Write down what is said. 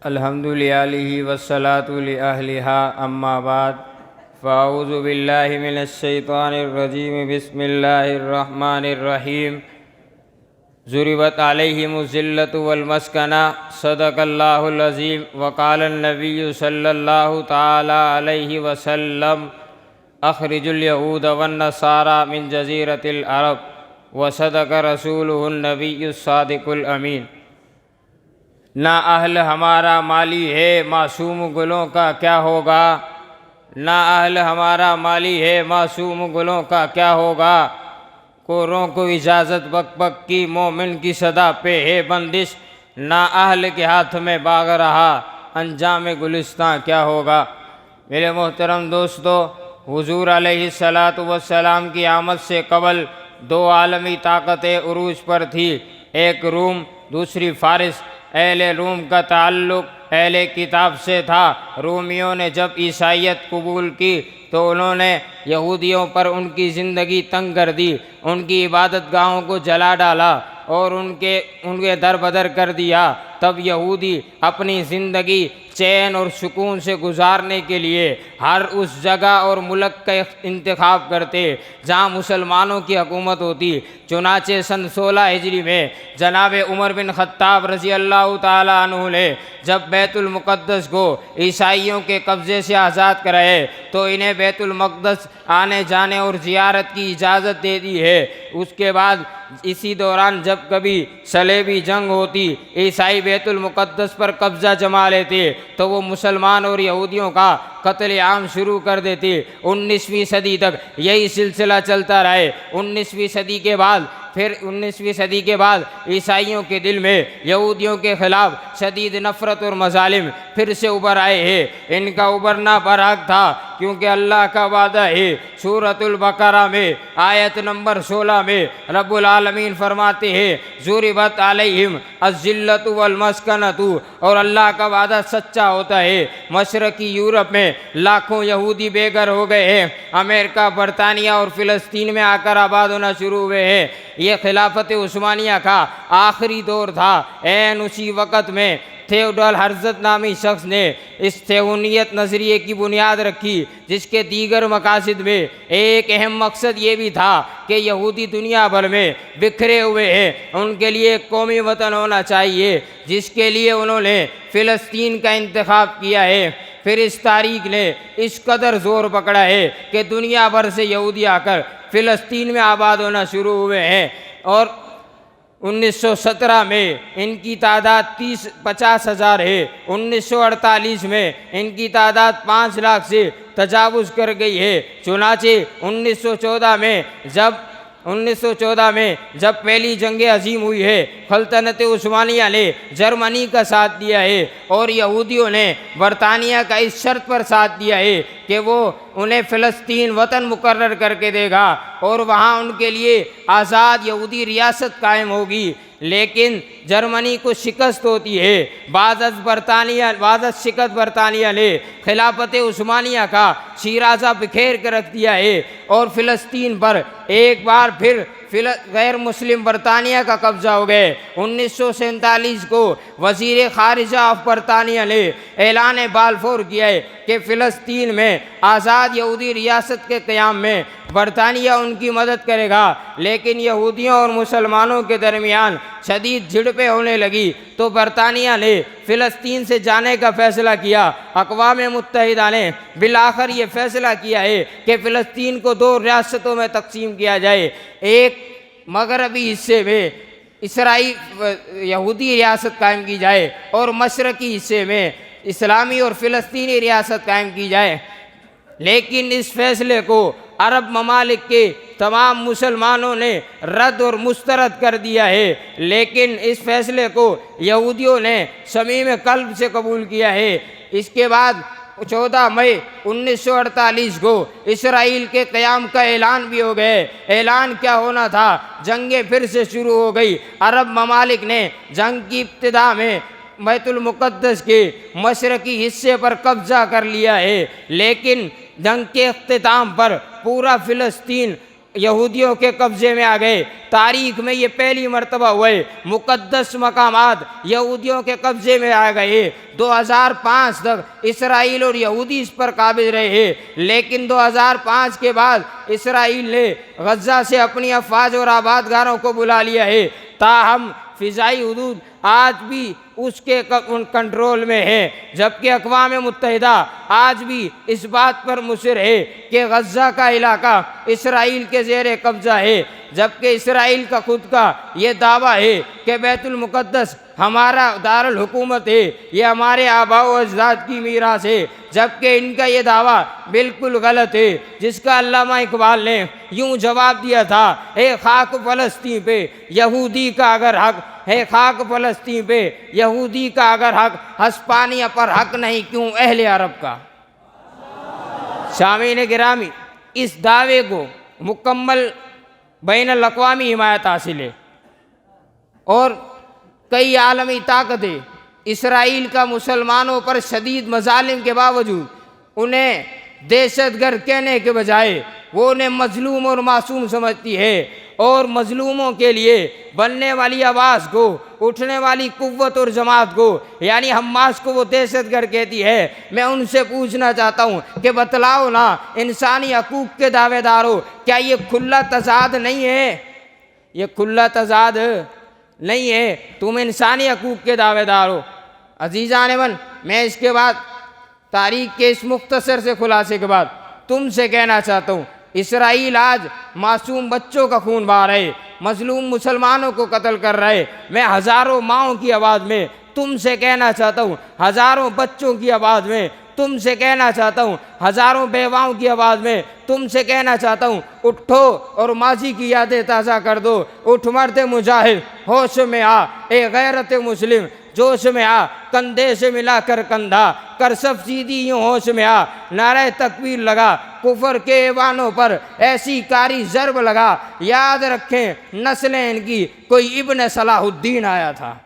अल्हम्दुलिल्लाहि वस्सलातु लिअहलिहा अम्मा बाद फ़ाऊज़ु बिल्लाहि मिनश्शैतानिर रजीम बिस्मिल्लाहिर्रहमानिर्रहीम। ज़ुरिबत अलैहिमुज़्ज़िल्लतु वल्मस्कना सदक़ल्लाहुल अज़ीम वक़ालन नबिय्यु सल्लल्लाहु तआला अलैहि वसल्लम अख़रिजुल यहूद वन्नसारा मिन जज़ीरतिल अरब वसदक़ रसूलुहुन नबिय्युस सादिक़ुल अमीन। ना अहल हमारा माली है मासूम गुलों का क्या होगा, ना अहल हमारा माली है मासूम गुलों का क्या होगा। कोरों को इजाज़त बक बक की मोमिन की सदा पे है बंदिश, ना अहल के हाथ में बाग रहा अंजाम गुलिस्तां क्या होगा। मेरे मोहतरम दोस्तों, हुजूर अलैहिस्सलातु वस्सलाम की आमद से कबल दो आलमी ताकतें उरूज पर थी, एक रूम दूसरी फ़ारिस। अहले रूम का ताल्लुक़ अहले किताब से था। रूमियों ने जब ईसाईयत कबूल की तो उन्होंने यहूदियों पर उनकी ज़िंदगी तंग कर दी, उनकी इबादत गाहों को जला डाला और उनके दर बदर कर दिया। तब यहूदी अपनी ज़िंदगी चैन और सुकून से गुजारने के लिए हर उस जगह और मुल्क का इंतखाब करते जहाँ मुसलमानों की हुकूमत होती। चुनाचे सन 16 हिजरी में जनाब उमर बिन ख़त्ताब रज़ी अल्लाह ताला अन्हु ने जब बैतुल मुक़द्दस को ईसाइयों के कब्ज़े से आज़ाद कराए तो इन्हें बैतुल मक़दस आने जाने और ज़ियारत की इजाज़त दे दी है। उसके बाद इसी दौरान जब कभी सलेबी जंग होती, ईसाई बैतुल मुक़द्दस पर कब्ज़ा जमा लेते तो वो मुसलमान और यहूदियों का कत्ल आम शुरू कर देते। 19वीं सदी तक यही सिलसिला चलता रहे। 19वीं सदी के बाद ईसाइयों के दिल में यहूदियों के ख़िलाफ़ शदीद नफ़रत और मज़ालिम फिर से उभर आए हैं। इनका उभरना बरहक था क्योंकि अल्लाह का वादा है। सूरतुल बकरा में आयत नंबर 16 में रब्बुल आलमीन फरमाते हैं, ज़ुरिबत अलैहिम अज़्ज़िल्लतु वल्मस्कनतु, और अल्लाह का वादा सच्चा होता है। मशरक़ी यूरोप में लाखों यहूदी बेघर हो गए हैं। अमेरिका, बरतानिया और फ़िलिस्तीन में आकर आबाद होना शुरू हुए हैं। ये खिलाफत उस्मानिया का आखिरी दौर था। ऐन उसी वक़्त में थियोडोर हर्ज़त नामी शख्स ने इस थियोनियत नज़रिए की बुनियाद रखी, जिसके दीगर मकासद में एक अहम मकसद ये भी था कि यहूदी दुनिया भर में बिखरे हुए हैं, उनके लिए एक कौमी वतन होना चाहिए, जिसके लिए उन्होंने फ़िलिस्तीन का इंतखाब किया है। फिर इस तारीख ने इस कदर ज़ोर पकड़ा है कि दुनिया भर से यहूदी आकर फ़िलिस्तीन में आबाद होना शुरू हुए हैं और 1917 में इनकी तादाद 50 हज़ार है। 1948 में इनकी तादाद 5 लाख से तजावुज़ कर गई है। चुनाचे 1914 में जब पहली जंग अज़ीम हुई है, सल्तनत उस्मानिया ने जर्मनी का साथ दिया है और यहूदियों ने बरतानिया का इस शर्त पर साथ दिया है कि वो उन्हें फ़िलिस्तीन वतन मुकर्रर करके देगा और वहाँ उनके लिए आज़ाद यहूदी रियासत कायम होगी। लेकिन जर्मनी को शिकस्त होती है। बाज़ शिकस्त बरतानिया ने खिलाफत उस्मानिया का शीराज़ा बिखेर कर रख दिया है और फ़िलिस्तीन पर एक बार फिर गैर मुस्लिम बरतानिया का कब्ज़ा हो गए। 1947 को वज़ीर ख़ारिजा ऑफ बरतानिया ने ऐलान बाल्फोर किया है कि फ़िलिस्तीन में आज़ाद यहूदी रियासत के क़याम में बरतानिया उनकी मदद करेगा। लेकिन यहूदियों और मुसलमानों के दरमियान शदीद झड़पें होने लगी तो बरतानिया ने फ़िलिस्तीन से जाने का फ़ैसला किया। अक़वाम मुत्तहिदा ने बिलाखिर ये फ़ैसला किया है कि फ़िलिस्तीन को 2 रियासतों में तकसीम किया जाए। एक मगरबी हिस्से में यहूदी रियासत कायम की जाए और मशरक़ी हिस्से में इस्लामी और फ़िलिस्तीनी रियासत कायम की जाए। लेकिन इस फ़ैसले को अरब ममालिक के तमाम मुसलमानों ने रद्द और मुस्तरद कर दिया है। लेकिन इस फ़ैसले को यहूदियों ने समीम क़ल्ब से कबूल किया है। इसके बाद 14 मई 1948 को इसराइल के क़याम का ऐलान भी हो गया। ऐलान क्या होना था, जंगें फिर से शुरू हो गई। अरब ममालिक ने जंग की इब्तिदा में बैतुल मुक़द्दस के मशरक़ी हिस्से पर कब्ज़ा कर लिया है। लेकिन जंग के इख्तिताम पर पूरा फ़िलिस्तीन यहूदियों के कब्ज़े में आ गए। तारीख़ में ये पहली मर्तबा हुए मुक़द्दस मकामात यहूदियों के कब्ज़े में आ गए। 2005 तक इसराइल और यहूदी इस पर काबिज रहे, लेकिन 2005 के बाद इसराइल ने गज़ा से अपनी अफवाज और आबादगारों को बुला लिया है। ताहम फ़िज़ाई हुदूद आज भी उसके कंट्रोल में है, जबकि अक़वाम मुत्तहिदा आज भी इस बात पर मुसिर है कि गज़ा का इलाका इसराइल के ज़ेर कब्ज़ा है, जबकि इसराइल का खुद का ये दावा है कि बैतुल मुक़द्दस हमारा दारुल हुकूमत है, ये हमारे आबा व अजदाद की मीरास है, जबकि इनका ये दावा बिल्कुल गलत है, जिसका अल्लामा इकबाल ने यूँ जवाब दिया था, ए खाक फ़लस्तीन पे यहूदी का अगर हक है, खाक फ़लस्तीन पे यहूदी का अगर हक, हस्पानिया पर हक नहीं क्यों अहले अरब का। शामीन गिरामी, इस दावे को मुकम्मल बैनुल अक़वामी हिमायत हासिल है और कई आलमी ताकतें इसराइल का मुसलमानों पर शदीद मज़ालिम के बावजूद उन्हें दहशतगर्द कहने के बजाय वो उन्हें मजलूम और मासूम समझती है और मजलूमों के लिए बनने वाली आवाज़ को, उठने वाली कुव्वत और जमात को, यानी हमास को वो दहशतगर्द कहती है। मैं उनसे पूछना चाहता हूँ कि बतलाओ ना इंसानी हकूक़ के दावेदारों, क्या ये खुला तज़ाद नहीं है? ये खुला तज़ाद नहीं है, तुम इंसानी हकूक़ के दावेदार हो। अजीज़ान मन, मैं इसके बाद तारीख़ के इस मुख्तसर से खुलासे के बाद तुमसे कहना चाहता हूँ, इसराइल आज मासूम बच्चों का खून बहा रहे, मजलूम मुसलमानों को कत्ल कर रहे। मैं हज़ारों माओं की आवाज़ में तुमसे कहना चाहता हूँ, हज़ारों बच्चों की आवाज़ में तुमसे कहना चाहता हूँ, हज़ारों बेवाओं की आवाज़ में तुमसे कहना चाहता हूँ, उठो और माजी की यादें ताज़ा कर दो। उठ मर्द मुजाहिद, होश में आ, ए गैरत मुस्लिम, जोश में आ, कंधे से मिला कर कंधा कर, सब सीधी यूँ होश में आ, नारे तकबीर लगा, कुफर के ऐवानों पर ऐसी कारी ज़रब लगा, याद रखें नस्लें इनकी कोई इब्न सलाहुद्दीन आया था।